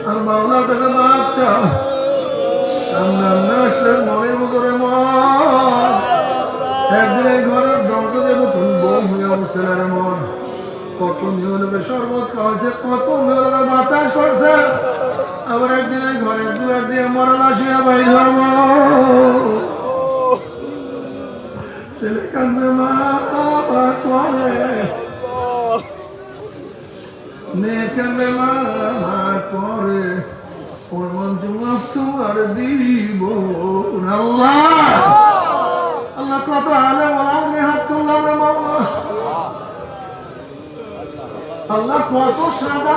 আর মাওলার কাছে মাপ চাও। সামনে আসলে মনের ভিতরে মন একদিন এই ঘরের দরজা দেবো তুমি বউ হয়ে বসে রে মন। কত মেয়ে শরবত খাওয়াইছে, কত মেয়ে বাতাস করছে, আবার একদিনের ঘরের দুয়ার দিয়ে মরণ আসিয়া বাই ধর্ম ছেলে কান্দে মা করে, মেয়ে কান্দে মা করে, ওর মন তোমার দিব। আল্লাহ আল্লাহ কত আলে বলা হাত তুললাম রে মামা, আল্লাহ কত সাদা